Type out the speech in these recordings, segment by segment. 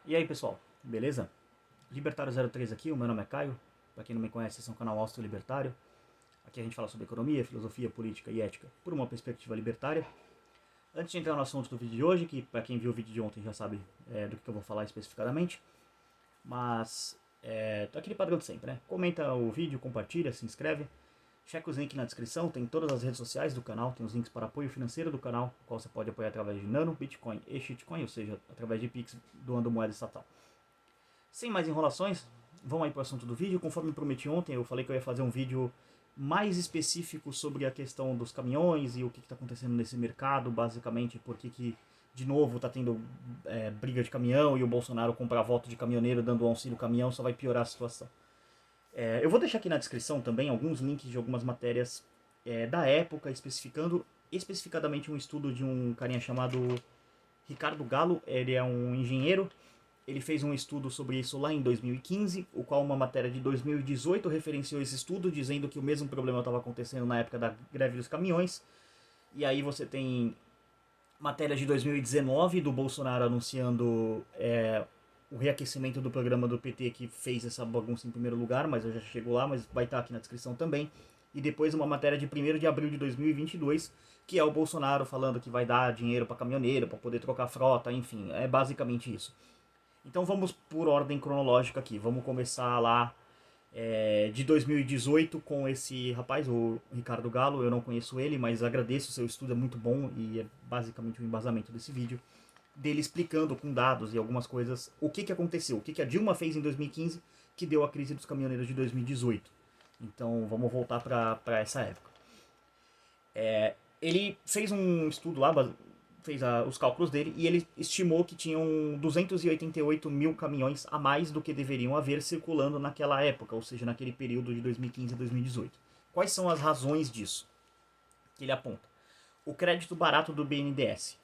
E aí pessoal, beleza? Libertário 03 aqui, o meu nome é Caio. Para quem não me conhece, esse é um canal austro-libertário. Aqui a gente fala sobre economia, filosofia, política e ética por uma perspectiva libertária. Antes de entrar no assunto do vídeo de hoje, que para quem viu o vídeo de ontem já sabe do que eu vou falar especificadamente, mas aquele padrão de sempre, né? Comenta o vídeo, compartilha, se inscreve, checa os links na descrição, tem todas as redes sociais do canal, tem os links para apoio financeiro do canal, qual você pode apoiar através de Nano, Bitcoin e Shitcoin, ou seja, através de Pix doando moeda estatal. Sem mais enrolações, vamos aí para o assunto do vídeo. Conforme prometi ontem, eu falei que eu ia fazer um vídeo mais específico sobre a questão dos caminhões e o que está acontecendo nesse mercado, basicamente porque que de novo está tendo briga de caminhão e o Bolsonaro comprar voto de caminhoneiro dando auxílio caminhão só vai piorar a situação. Eu vou deixar aqui na descrição também alguns links de algumas matérias da época, especificando especificadamente um estudo de um carinha chamado Ricardo Galo. Ele é um engenheiro. Ele fez um estudo sobre isso lá em 2015, o qual uma matéria de 2018 referenciou esse estudo, dizendo que o mesmo problema estava acontecendo na época da greve dos caminhões. E aí você tem matéria de 2019 do Bolsonaro anunciando o reaquecimento do programa do PT, que fez essa bagunça em primeiro lugar, mas eu já chego lá, mas vai estar aqui na descrição também. E depois uma matéria de 1º de abril de 2022, que é o Bolsonaro falando que vai dar dinheiro para caminhoneiro, para poder trocar frota, enfim, é basicamente isso. Então vamos por ordem cronológica aqui. Vamos começar lá de 2018 com esse rapaz, o Ricardo Galo. Eu não conheço ele, mas agradeço, o seu estudo é muito bom e é basicamente o embasamento desse vídeo. Dele explicando com dados e algumas coisas o que aconteceu, o que a Dilma fez em 2015 que deu a crise dos caminhoneiros de 2018. Então vamos voltar para essa época. Ele fez um estudo lá, fez os cálculos dele e ele estimou que tinham 288 mil caminhões a mais do que deveriam haver circulando naquela época, ou seja, naquele período de 2015 a 2018. Quais são as razões disso que ele aponta? O crédito barato do BNDES.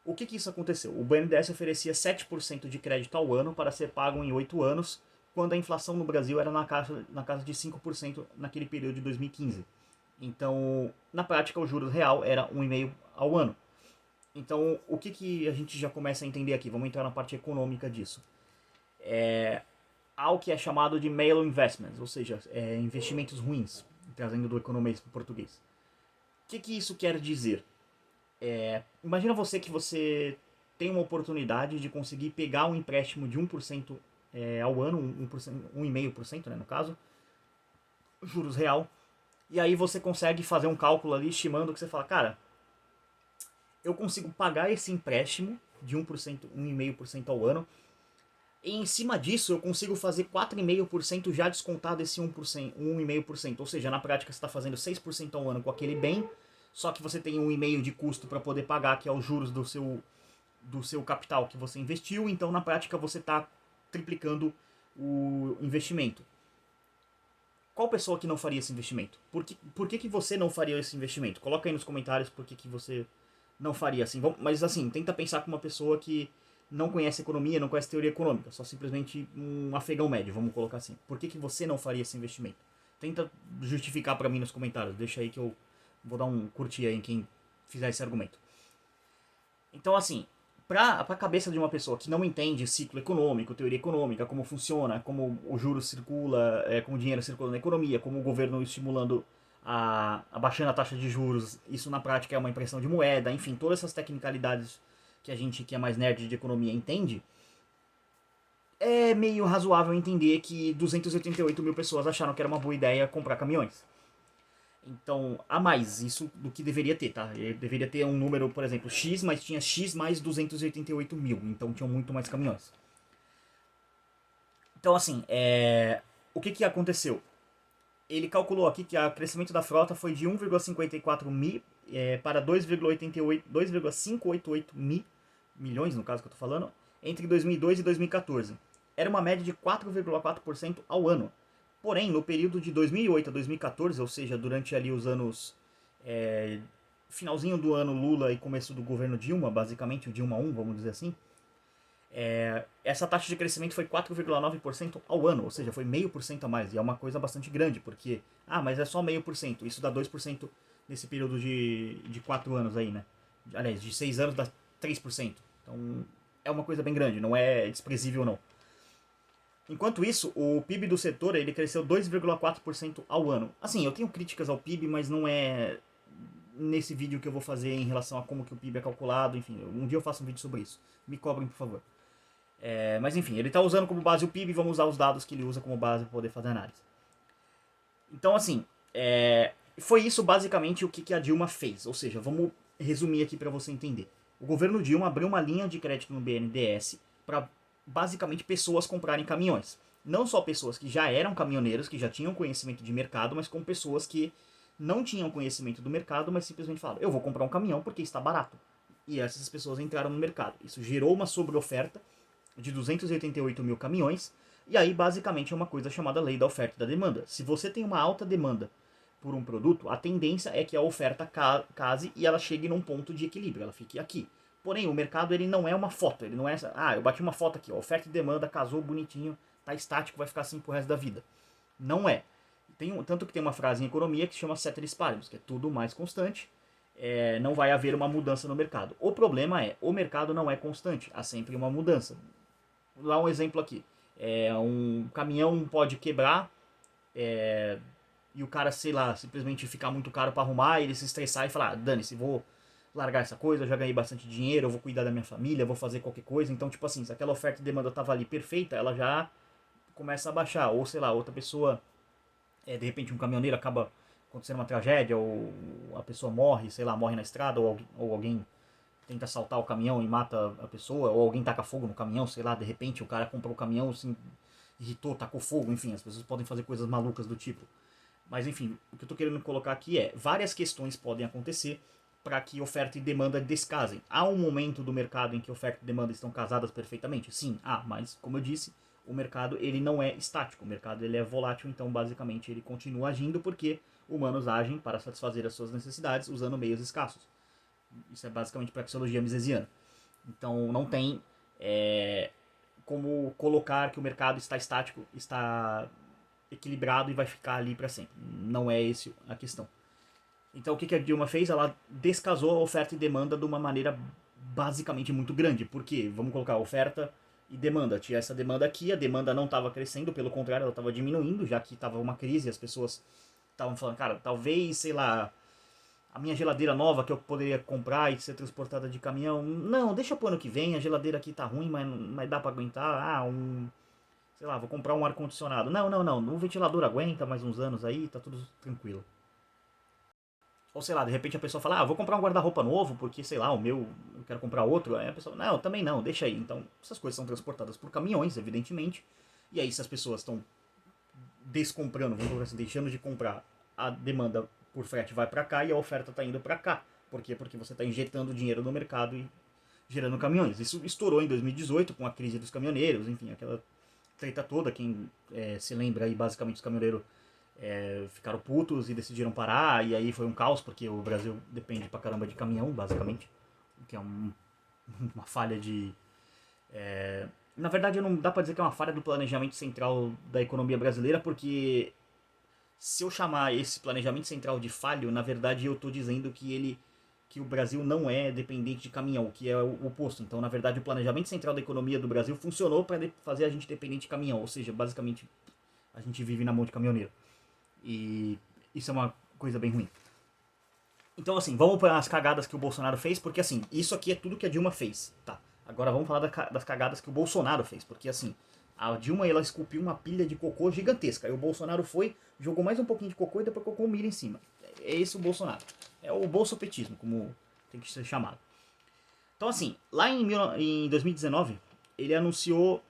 O que isso aconteceu? O BNDES oferecia 7% de crédito ao ano para ser pago em 8 anos, quando a inflação no Brasil era na casa de 5% naquele período de 2015. Então, na prática, o juros real era 1,5% ao ano. Então, o que a gente já começa a entender aqui? Vamos entrar na parte econômica disso. Há o que é chamado de mail investments, ou seja, investimentos ruins, trazendo do economês para o português. O que isso quer dizer? Imagina que você tem uma oportunidade de conseguir pegar um empréstimo de 1% ao ano, 1,5%, né, no caso, juros real, e aí você consegue fazer um cálculo ali estimando que você fala, cara, eu consigo pagar esse empréstimo de 1%, 1,5% ao ano, e em cima disso eu consigo fazer 4,5% já descontado esse 1%, 1,5%. Ou seja, na prática você está fazendo 6% ao ano com aquele bem, só que você tem 1,5% de custo para poder pagar, que é os juros do seu capital que você investiu, então na prática você está triplicando o investimento. Qual pessoa que não faria esse investimento? Por que você não faria esse investimento? Coloca aí nos comentários por que você não faria assim. Mas assim, tenta pensar com uma pessoa que não conhece economia, não conhece teoria econômica, só simplesmente um afegão médio, vamos colocar assim. Por que você não faria esse investimento? Tenta justificar para mim nos comentários, deixa aí que eu vou dar um curtir aí em quem fizer esse argumento. Então assim, para a cabeça de uma pessoa que não entende ciclo econômico, teoria econômica, como funciona, como o juro circula, como o dinheiro circula na economia, como o governo estimulando abaixando a taxa de juros, isso na prática é uma impressão de moeda, enfim, todas essas tecnicalidades que a gente que é mais nerd de economia entende, é meio razoável entender que 288 mil pessoas acharam que era uma boa ideia comprar caminhões. Então, a mais, isso do que deveria ter, tá? Ele deveria ter um número, por exemplo, X, mas tinha X mais 288 mil, então tinham muito mais caminhões. Então, assim, o que aconteceu? Ele calculou aqui que o crescimento da frota foi de 1,54 mil para 2,588 milhões, no caso que eu tô falando, entre 2002 e 2014. Era uma média de 4,4% ao ano. Porém, no período de 2008 a 2014, ou seja, durante ali os anos finalzinho do ano Lula e começo do governo Dilma, basicamente o Dilma 1, vamos dizer assim, essa taxa de crescimento foi 4,9% ao ano, ou seja, foi 0,5% a mais, e é uma coisa bastante grande, porque, mas é só 0,5%, isso dá 2% nesse período de 4 anos aí, né? Aliás, de 6 anos dá 3%. Então, é uma coisa bem grande, não é desprezível não. Enquanto isso, o PIB do setor ele cresceu 2,4% ao ano. Assim, eu tenho críticas ao PIB, mas não é nesse vídeo que eu vou fazer em relação a como que o PIB é calculado. Enfim, um dia eu faço um vídeo sobre isso. Me cobrem, por favor. Mas enfim, ele está usando como base o PIB e vamos usar os dados que ele usa como base para poder fazer análise. Então, assim, foi isso basicamente o que a Dilma fez. Ou seja, vamos resumir aqui para você entender. O governo Dilma abriu uma linha de crédito no BNDES para basicamente pessoas comprarem caminhões. Não só pessoas que já eram caminhoneiros, que já tinham conhecimento de mercado, mas com pessoas que não tinham conhecimento do mercado, mas simplesmente falaram, eu vou comprar um caminhão porque está barato. E essas pessoas entraram no mercado. Isso gerou uma sobreoferta de 288 mil caminhões, e aí basicamente é uma coisa chamada lei da oferta e da demanda. Se você tem uma alta demanda por um produto, a tendência é que a oferta case e ela chegue num ponto de equilíbrio, ela fique aqui. Porém, o mercado ele não é uma foto, ele não é essa, eu bati uma foto aqui, ó, oferta e demanda casou bonitinho, tá estático, vai ficar assim pro resto da vida. Não é. Tanto que tem uma frase em economia que se chama ceteris paribus, que é tudo mais constante, não vai haver uma mudança no mercado. O problema é, o mercado não é constante, há sempre uma mudança. Vou dar um exemplo aqui. Um caminhão pode quebrar e o cara, sei lá, simplesmente ficar muito caro para arrumar, ele se estressar e falar, dane-se, vou largar essa coisa, eu já ganhei bastante dinheiro, eu vou cuidar da minha família, vou fazer qualquer coisa. Então, tipo assim, se aquela oferta e demanda tava ali perfeita, ela já começa a baixar. Ou, sei lá, outra pessoa, de repente um caminhoneiro acaba acontecendo uma tragédia, ou a pessoa morre, sei lá, morre na estrada, ou alguém tenta assaltar o caminhão e mata a pessoa, ou alguém taca fogo no caminhão, sei lá, de repente o cara comprou o caminhão, se irritou, tacou fogo, enfim, as pessoas podem fazer coisas malucas do tipo. Mas enfim, o que eu tô querendo colocar aqui é, várias questões podem acontecer para que oferta e demanda descasem. Há um momento do mercado em que oferta e demanda estão casadas perfeitamente? Sim, mas como eu disse, o mercado ele não é estático, o mercado ele é volátil, então basicamente ele continua agindo porque humanos agem para satisfazer as suas necessidades usando meios escassos. Isso é basicamente praxeologia misesiana. Então não tem como colocar que o mercado está estático, está equilibrado e vai ficar ali para sempre. Não é esse a questão. Então o que a Dilma fez? Ela descasou a oferta e demanda de uma maneira basicamente muito grande. Por quê? Vamos colocar oferta e demanda. Tinha essa demanda aqui, a demanda não estava crescendo, pelo contrário, ela estava diminuindo, já que estava uma crise, as pessoas estavam falando, cara, talvez, sei lá, a minha geladeira nova que eu poderia comprar e ser transportada de caminhão, não, deixa pro ano que vem, a geladeira aqui tá ruim, mas dá para aguentar, sei lá, vou comprar um ar-condicionado. Não, o ventilador aguenta mais uns anos aí, tá tudo tranquilo. Ou sei lá, de repente a pessoa fala, vou comprar um guarda-roupa novo, porque sei lá, o meu, eu quero comprar outro. Aí a pessoa, não, também não, deixa aí. Então, essas coisas são transportadas por caminhões, evidentemente. E aí, se as pessoas estão descomprando, vamos dizer assim, deixando de comprar, a demanda por frete vai para cá e a oferta está indo para cá. Por quê? Porque você está injetando dinheiro no mercado e gerando caminhões. Isso estourou em 2018 com a crise dos caminhoneiros, enfim, aquela treta toda. Quem se lembra aí, basicamente, os caminhoneiros ficaram putos e decidiram parar, e aí foi um caos, porque o Brasil depende pra caramba de caminhão, basicamente, que é uma falha de... na verdade, não dá pra dizer que é uma falha do planejamento central da economia brasileira, porque se eu chamar esse planejamento central de falho, na verdade eu tô dizendo que o Brasil não é dependente de caminhão, o que é o oposto. Então, na verdade, o planejamento central da economia do Brasil funcionou para fazer a gente dependente de caminhão, ou seja, basicamente a gente vive na mão de caminhoneiro. E isso é uma coisa bem ruim. Então, assim, vamos para as cagadas que o Bolsonaro fez, porque, assim, isso aqui é tudo que a Dilma fez, tá? Agora vamos falar das cagadas que o Bolsonaro fez, porque, assim, a Dilma, ela esculpiu uma pilha de cocô gigantesca, e o Bolsonaro foi, jogou mais um pouquinho de cocô e depois colocou um milho em cima. É esse o Bolsonaro. É o bolsopetismo, como tem que ser chamado. Então, assim, lá em 2019, ele anunciou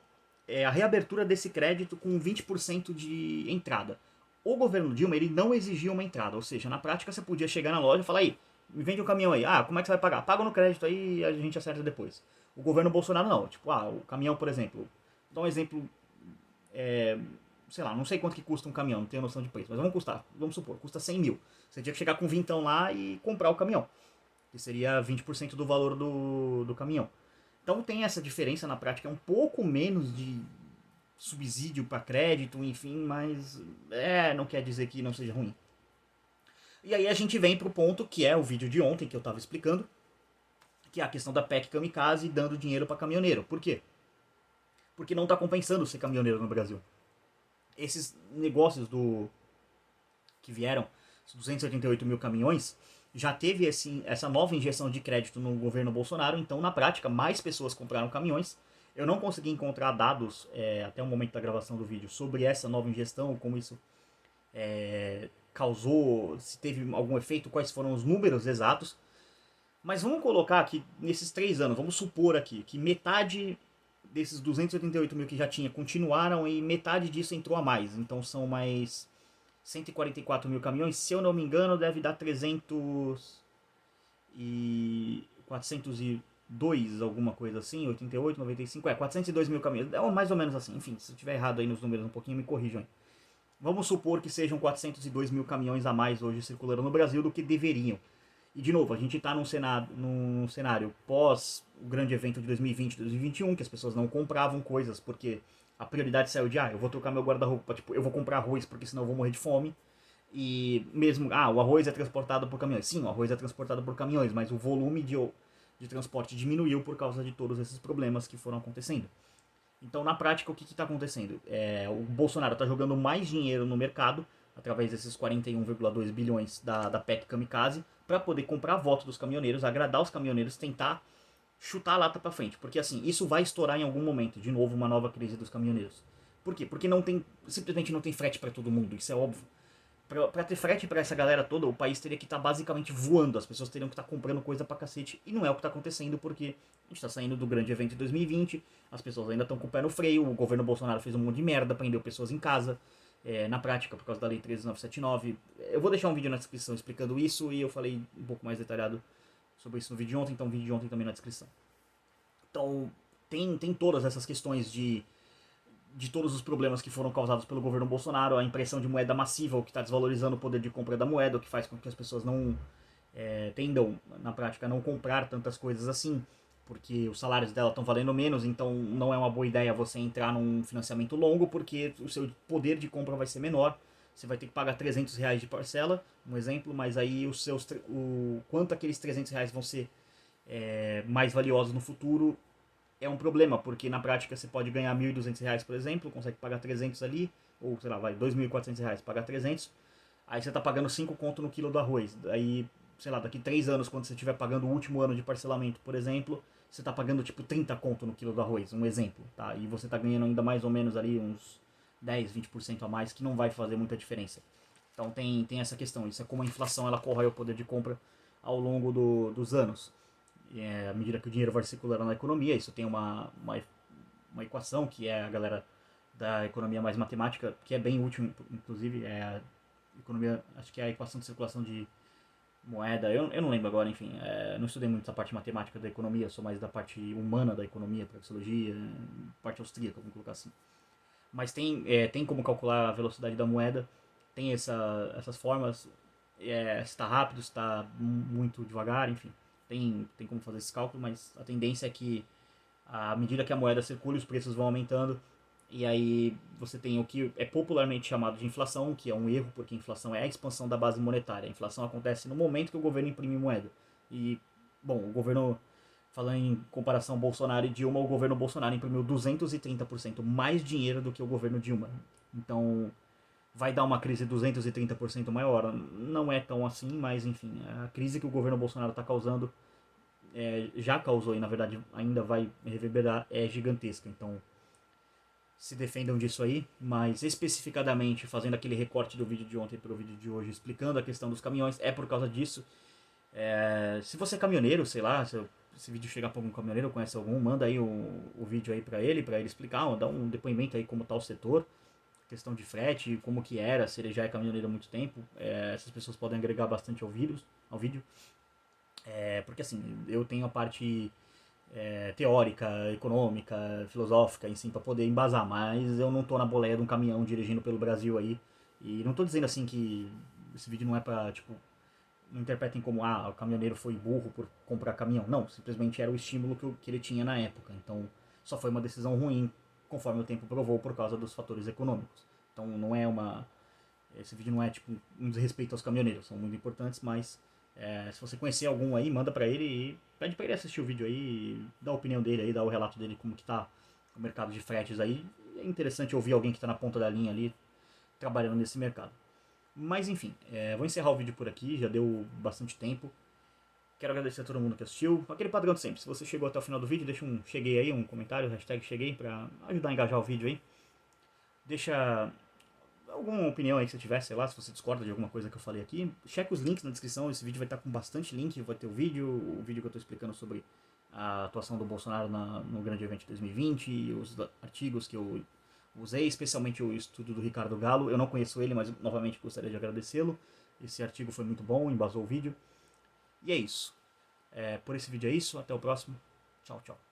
a reabertura desse crédito com 20% de entrada. O governo Dilma, ele não exigia uma entrada, ou seja, na prática você podia chegar na loja e falar, aí, me vende um caminhão aí, como é que você vai pagar? Paga no crédito aí e a gente acerta depois. O governo Bolsonaro não, tipo, o caminhão, por exemplo, vou dar um exemplo, sei lá, não sei quanto que custa um caminhão, não tenho noção de preço, mas vamos supor, custa 100 mil. Você tinha que chegar com vintão lá e comprar o caminhão, que seria 20% do valor do caminhão. Então tem essa diferença na prática, é um pouco menos de subsídio para crédito, enfim, mas não quer dizer que não seja ruim. E aí a gente vem pro ponto que é o vídeo de ontem que eu estava explicando, que é a questão da PEC Kamikaze dando dinheiro para caminhoneiro. Por quê? Porque não está compensando ser caminhoneiro no Brasil. Esses negócios que vieram, os 288 mil caminhões, já teve essa nova injeção de crédito no governo Bolsonaro, então na prática mais pessoas compraram caminhões. Eu não consegui encontrar dados até o momento da gravação do vídeo sobre essa nova ingestão, como isso causou, se teve algum efeito, quais foram os números exatos. Mas vamos colocar aqui, nesses 3 anos, vamos supor aqui, que metade desses 288 mil que já tinha continuaram e metade disso entrou a mais. Então são mais 144 mil caminhões. Se eu não me engano, deve dar 402, alguma coisa assim, 88, 95, 402 mil caminhões. É mais ou menos assim. Enfim, se eu estiver errado aí nos números um pouquinho, me corrijam aí. Vamos supor que sejam 402 mil caminhões a mais hoje circulando no Brasil do que deveriam. E de novo, a gente está num cenário pós o grande evento de 2020 e 2021, que as pessoas não compravam coisas porque a prioridade saiu de, eu vou trocar meu guarda-roupa, tipo, eu vou comprar arroz porque senão eu vou morrer de fome. E mesmo, o arroz é transportado por caminhões. Sim, o arroz é transportado por caminhões, mas o volume de transporte diminuiu por causa de todos esses problemas que foram acontecendo. Então, na prática, o que está acontecendo? O Bolsonaro está jogando mais dinheiro no mercado, através desses 41,2 bilhões da PEC Kamikaze, para poder comprar voto dos caminhoneiros, agradar os caminhoneiros, tentar chutar a lata para frente. Porque assim, isso vai estourar em algum momento, de novo, uma nova crise dos caminhoneiros. Por quê? Porque simplesmente não tem frete para todo mundo, isso é óbvio. Pra ter frete pra essa galera toda, o país teria que estar basicamente voando, as pessoas teriam que estar comprando coisa pra cacete, e não é o que tá acontecendo, porque a gente tá saindo do grande evento de 2020, as pessoas ainda estão com o pé no freio, o governo Bolsonaro fez um monte de merda, prendeu pessoas em casa, na prática, por causa da lei 13979. Eu vou deixar um vídeo na descrição explicando isso, e eu falei um pouco mais detalhado sobre isso no vídeo de ontem, então o vídeo de ontem também na descrição. Então, tem todas essas questões de todos os problemas que foram causados pelo governo Bolsonaro, a impressão de moeda massiva, o que está desvalorizando o poder de compra da moeda, o que faz com que as pessoas não tendam, na prática, a não comprar tantas coisas assim, porque os salários dela estão valendo menos, então não é uma boa ideia você entrar num financiamento longo, porque o seu poder de compra vai ser menor, você vai ter que pagar R$300 de parcela, um exemplo, mas aí o quanto aqueles R$300 vão ser mais valiosos no futuro é um problema, porque na prática você pode ganhar R$1.200, por exemplo, consegue pagar 300 ali, ou sei lá, vai, R$2.400, pagar 300, aí você tá pagando 5 conto no quilo do arroz. Aí, sei lá, daqui 3 anos, quando você estiver pagando o último ano de parcelamento, por exemplo, você tá pagando tipo 30 conto no quilo do arroz, um exemplo, tá? E você tá ganhando ainda mais ou menos ali uns 10, 20% a mais, que não vai fazer muita diferença. Então tem essa questão, isso é como a inflação ela corrói o poder de compra ao longo dos anos. À medida que o dinheiro vai circulando na economia, isso tem uma equação que é a galera da economia mais matemática, que é bem útil, inclusive, é a economia, acho que é a equação de circulação de moeda, eu não lembro agora, enfim, não estudei muito essa parte matemática da economia, sou mais da parte humana da economia, praxeologia, parte austríaca, vamos colocar assim. Mas tem como calcular a velocidade da moeda, tem essas formas, se está rápido, se está muito devagar, enfim. Tem como fazer esse cálculo, mas a tendência é que à medida que a moeda circula, os preços vão aumentando, e aí você tem o que é popularmente chamado de inflação, que é um erro, porque a inflação é a expansão da base monetária. A inflação acontece no momento que o governo imprime moeda. E, bom, o governo, falando em comparação Bolsonaro e Dilma, o governo Bolsonaro imprimiu 230% mais dinheiro do que o governo Dilma. Então, vai dar uma crise 230% maior? Não é tão assim, mas enfim, a crise que o governo Bolsonaro está causando, já causou e na verdade ainda vai reverberar, é gigantesca. Então se defendam disso aí, mas especificadamente fazendo aquele recorte do vídeo de ontem para o vídeo de hoje, explicando a questão dos caminhões, é por causa disso. Se você é caminhoneiro, sei lá, se esse vídeo chegar para algum caminhoneiro, conhece algum, manda aí o vídeo aí para ele explicar, dá um depoimento aí como tá o setor, questão de frete, como que era, se ele já é caminhoneiro há muito tempo. Essas pessoas podem agregar bastante ao vídeo. Porque assim, eu tenho a parte teórica, econômica, filosófica, assim, para poder embasar, mas eu não tô na boleia de um caminhão dirigindo pelo Brasil aí. E não tô dizendo assim que esse vídeo não é pra, tipo, não interpretem como, o caminhoneiro foi burro por comprar caminhão. Não, simplesmente era o estímulo que ele tinha na época. Então, só foi uma decisão ruim, conforme o tempo provou, por causa dos fatores econômicos. Então, não é esse vídeo não é, tipo, um desrespeito aos caminhoneiros. São muito importantes, mas Se você conhecer algum aí, manda pra ele e pede pra ele assistir o vídeo aí, dá a opinião dele aí, dá o relato dele, como que tá o mercado de fretes aí. É interessante ouvir alguém que tá na ponta da linha ali, trabalhando nesse mercado. Mas enfim, vou encerrar o vídeo por aqui, já deu bastante tempo. Quero agradecer a todo mundo que assistiu. Aquele padrão de sempre, se você chegou até o final do vídeo, deixa um cheguei aí, um comentário, hashtag cheguei, pra ajudar a engajar o vídeo aí. Deixa alguma opinião aí que você tiver, sei lá, se você discorda de alguma coisa que eu falei aqui. Checa os links na descrição, esse vídeo vai estar com bastante link, vai ter o vídeo que eu estou explicando sobre a atuação do Bolsonaro no grande evento de 2020, e os artigos que eu usei, especialmente o estudo do Ricardo Galo. Eu não conheço ele, mas novamente gostaria de agradecê-lo. Esse artigo foi muito bom, embasou o vídeo. E é isso. Por esse vídeo é isso, até o próximo. Tchau, tchau.